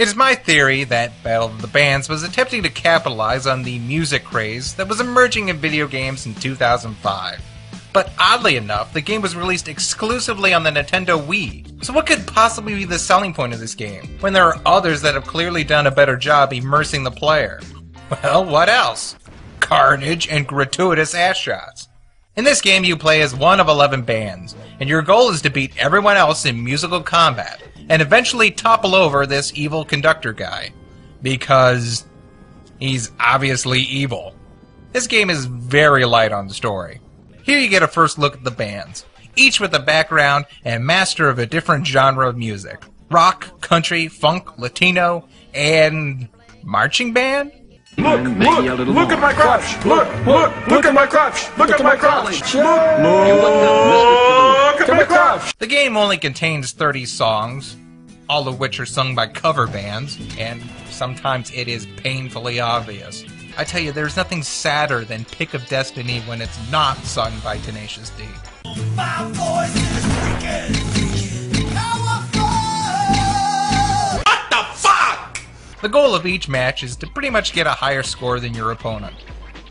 It is my theory that Battle of the Bands was attempting to capitalize on the music craze that was emerging in video games in 2005. But oddly enough, the game was released exclusively on the Nintendo Wii. So what could possibly be the selling point of this game, when there are others that have clearly done a better job immersing the player? Well, what else? Carnage and gratuitous ass shots. In this game, you play as one of 11 bands, and your goal is to beat everyone else in musical combat, and eventually topple over this evil conductor guy. Because he's obviously evil. This game is very light on the story. Here you get a first look at the bands, each with a background and master of a different genre of music. Rock, country, funk, Latino, and marching band? Look at my crotch! Look at my crotch! Look at my crotch! Look at my crotch! The game only contains 30 songs, all of which are sung by cover bands, and sometimes it is painfully obvious. I tell you, there's nothing sadder than Pick of Destiny when it's not sung by Tenacious D. My voice is breaking. What the fuck? The goal of each match is to pretty much get a higher score than your opponent.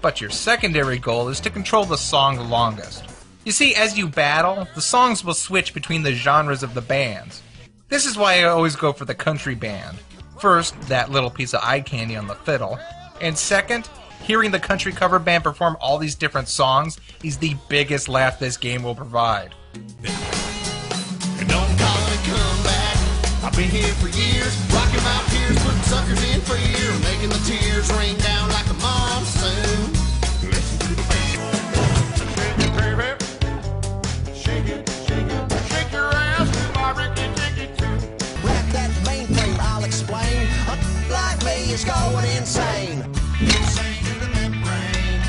But your secondary goal is to control the song the longest. You see, as you battle, the songs will switch between the genres of the bands. This is why I always go for the country band. First, that little piece of eye candy on the fiddle. And second, hearing the country cover band perform all these different songs is the biggest laugh this game will provide. Don't call it a comeback. I've been here for years, rocking my peers, putting suckers in fear, making the tears rain down like a monsoon. Listen to the band. Shake it, baby. Shake it. Shake your ass to my Ricky Ticky too. Wrap that mainframe, I'll explain. A like me is going insane. Insane to the membrane.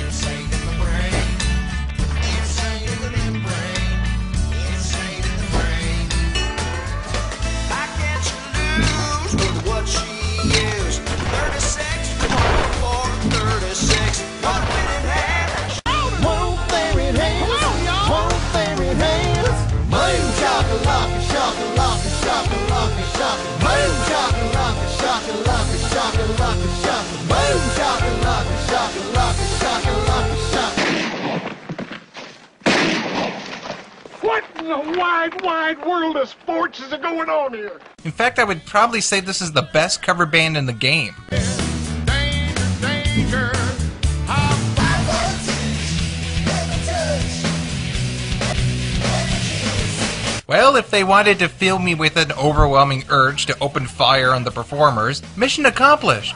Insane in the brain. Insane in the membrane. Insane in the brain. I can't lose with what she is. 36, 44, 36. What did it have? Whoa, there it is. Whoa, there it is. Boom, shakalaka, shakalaka, shakalaka, shakalaka. Boom, shakalaka, shakalaka, shakalaka, shakalaka. Boom, shakalaka, shakalaka, shakalaka, shakalaka. What in the wide world of sports is going on here? In fact, I would probably say this is the best cover band in the game. Danger, danger. How Well, if they wanted to fill me with an overwhelming urge to open fire on the performers, mission accomplished.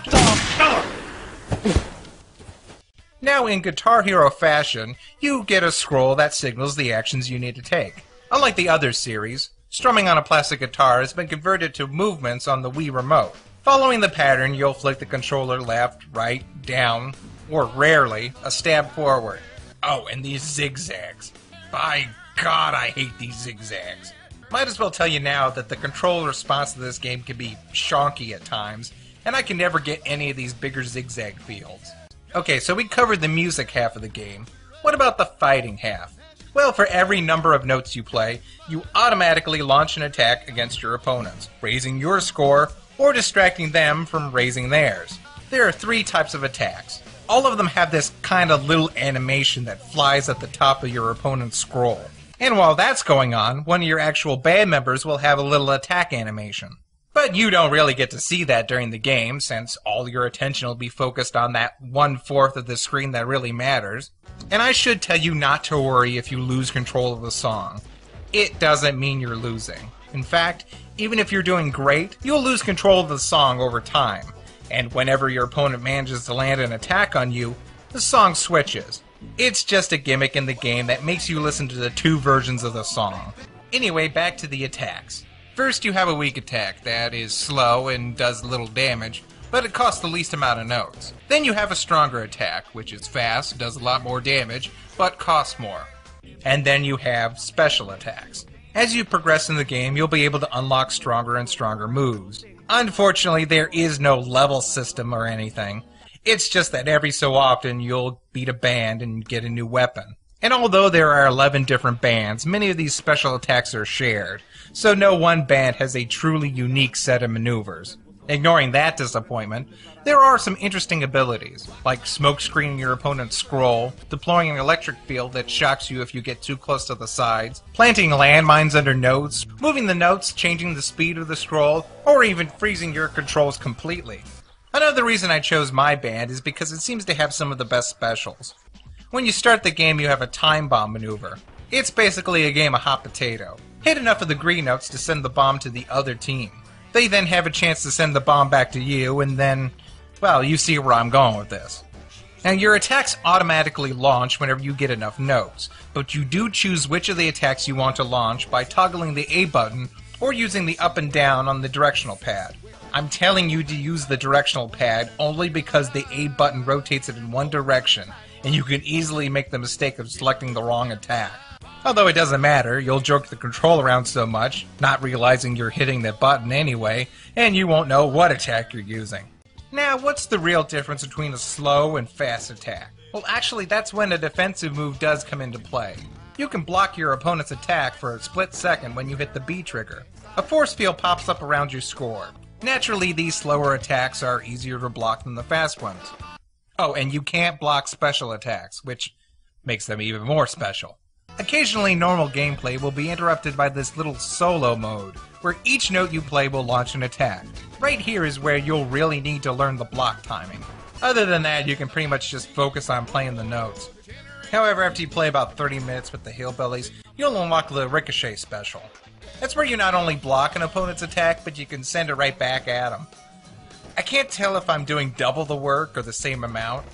Now, in Guitar Hero fashion, you get a scroll that signals the actions you need to take. Unlike the other series, strumming on a plastic guitar has been converted to movements on the Wii remote. Following the pattern, you'll flick the controller left, right, down, or rarely, a stab forward. Oh, and these zigzags. By God, I hate these zigzags. Might as well tell you now that the control response to this game can be shonky at times, and I can never get any of these bigger zigzag fields. Okay, so we covered the music half of the game. What about the fighting half? Well, for every number of notes you play, you automatically launch an attack against your opponents, raising your score or distracting them from raising theirs. There are 3 types of attacks. All of them have this kind of little animation that flies at the top of your opponent's scroll. And while that's going on, one of your actual band members will have a little attack animation. But you don't really get to see that during the game, since all your attention will be focused on that 1/4 of the screen that really matters. And I should tell you not to worry if you lose control of the song. It doesn't mean you're losing. In fact, even if you're doing great, you'll lose control of the song over time. And whenever your opponent manages to land an attack on you, the song switches. It's just a gimmick in the game that makes you listen to the 2 versions of the song. Anyway, back to the attacks. First, you have a weak attack that is slow and does little damage, but it costs the least amount of notes. Then you have a stronger attack, which is fast, does a lot more damage, but costs more. And then you have special attacks. As you progress in the game, you'll be able to unlock stronger and stronger moves. Unfortunately, there is no level system or anything. It's just that every so often you'll beat a band and get a new weapon. And although there are 11 different bands, many of these special attacks are shared, so no one band has a truly unique set of maneuvers. Ignoring that disappointment, there are some interesting abilities, like smoke-screening your opponent's scroll, deploying an electric field that shocks you if you get too close to the sides, planting landmines under notes, moving the notes, changing the speed of the scroll, or even freezing your controls completely. Another reason I chose my band is because it seems to have some of the best specials. When you start the game, you have a time bomb maneuver. It's basically a game of hot potato. Hit enough of the green notes to send the bomb to the other team. They then have a chance to send the bomb back to you, and then, well, you see where I'm going with this. Now, your attacks automatically launch whenever you get enough notes, but you do choose which of the attacks you want to launch by toggling the A button or using the up and down on the directional pad. I'm telling you to use the directional pad only because the A button rotates it in one direction, and you can easily make the mistake of selecting the wrong attack. Although it doesn't matter, you'll jerk the control around so much, not realizing you're hitting the button anyway, and you won't know what attack you're using. Now, what's the real difference between a slow and fast attack? Well, actually, that's when a defensive move does come into play. You can block your opponent's attack for a split second when you hit the B trigger. A force field pops up around your score. Naturally, these slower attacks are easier to block than the fast ones. Oh, and you can't block special attacks, which makes them even more special. Occasionally, normal gameplay will be interrupted by this little solo mode, where each note you play will launch an attack. Right here is where you'll really need to learn the block timing. Other than that, you can pretty much just focus on playing the notes. However, after you play about 30 minutes with the Hillbillies, you'll unlock the Ricochet special. That's where you not only block an opponent's attack, but you can send it right back at them. I can't tell if I'm doing double the work or the same amount,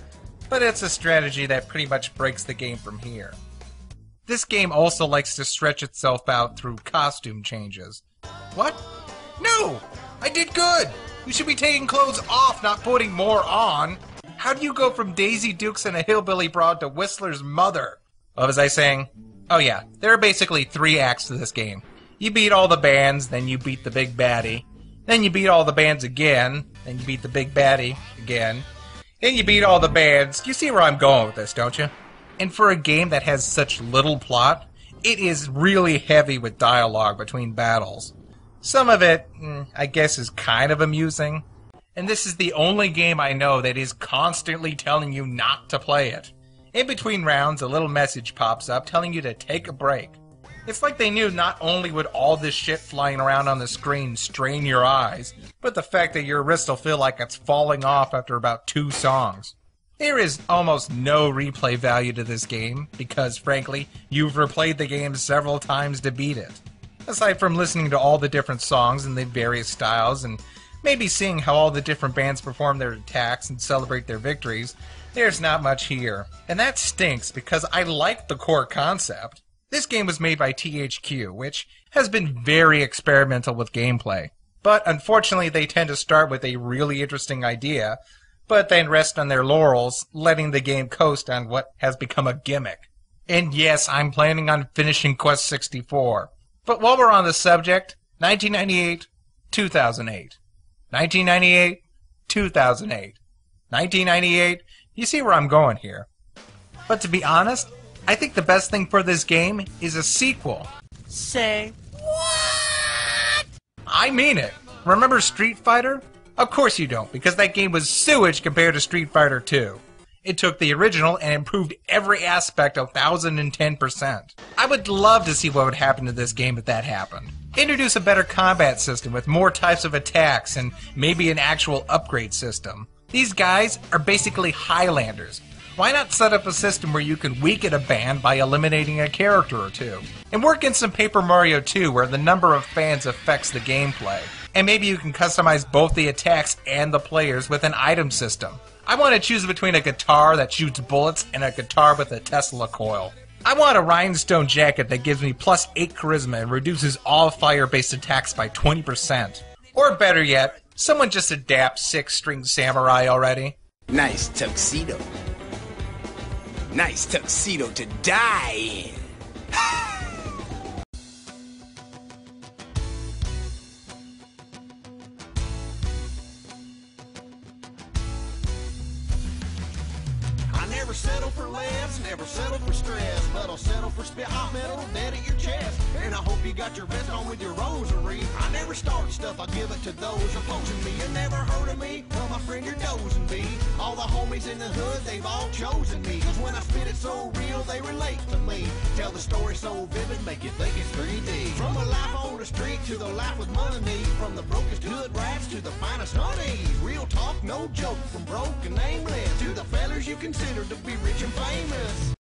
but it's a strategy that pretty much breaks the game from here. This game also likes to stretch itself out through costume changes. What? No! I did good! You should be taking clothes off, not putting more on! How do you go from Daisy Dukes and a hillbilly broad to Whistler's mother? What was I saying? Oh yeah, there are basically 3 acts to this game. You beat all the bands, then you beat the big baddie. Then you beat all the bands again, then you beat the big baddie again. Then you beat all the bands. You see where I'm going with this, don't you? And for a game that has such little plot, it is really heavy with dialogue between battles. Some of it, I guess, is kind of amusing. And this is the only game I know that is constantly telling you not to play it. In between rounds, a little message pops up telling you to take a break. It's like they knew not only would all this shit flying around on the screen strain your eyes, but the fact that your wrist will feel like it's falling off after about 2 songs. There is almost no replay value to this game, because frankly, you've replayed the game several times to beat it. Aside from listening to all the different songs and the various styles, and maybe seeing how all the different bands perform their attacks and celebrate their victories, there's not much here. And that stinks, because I like the core concept. This game was made by THQ, which has been very experimental with gameplay. But unfortunately, they tend to start with a really interesting idea, but then rest on their laurels, letting the game coast on what has become a gimmick. And yes, I'm planning on finishing Quest 64. But while we're on the subject, 1998, 2008. 1998, 2008. 1998, you see where I'm going here. But to be honest, I think the best thing for this game is a sequel. Say what? I mean it. Remember Street Fighter? Of course you don't, because that game was sewage compared to Street Fighter 2. It took the original and improved every aspect 1,010%. I would love to see what would happen to this game if that happened. Introduce a better combat system with more types of attacks and maybe an actual upgrade system. These guys are basically Highlanders. Why not set up a system where you can weaken a band by eliminating a character or two? And work in some Paper Mario 2 where the number of fans affects the gameplay. And maybe you can customize both the attacks and the players with an item system. I want to choose between a guitar that shoots bullets and a guitar with a Tesla coil. I want a rhinestone jacket that gives me +8 charisma and reduces all fire-based attacks by 20%. Or better yet, someone just adapt 6-string samurai already. Nice tuxedo. Nice tuxedo to die in. never settle for less, never settle for stress, but I'll settle for spit hot metal dead at your chest. And I hope you got your vest on with your rosary. I never start stuff, I give it to those opposing me. You never heard of me? Well, my friend, you're dozing me. All the homies in the hood, they've all chosen me. Cause when I spit it so real, they relate to me. Tell the story so vivid, make you think it's 3D. From the life on the street to the life with money. From the brokest hood rats to the finest honeys. Real talk, no joke. From broke and nameless to the fellers you consider to be rich and famous.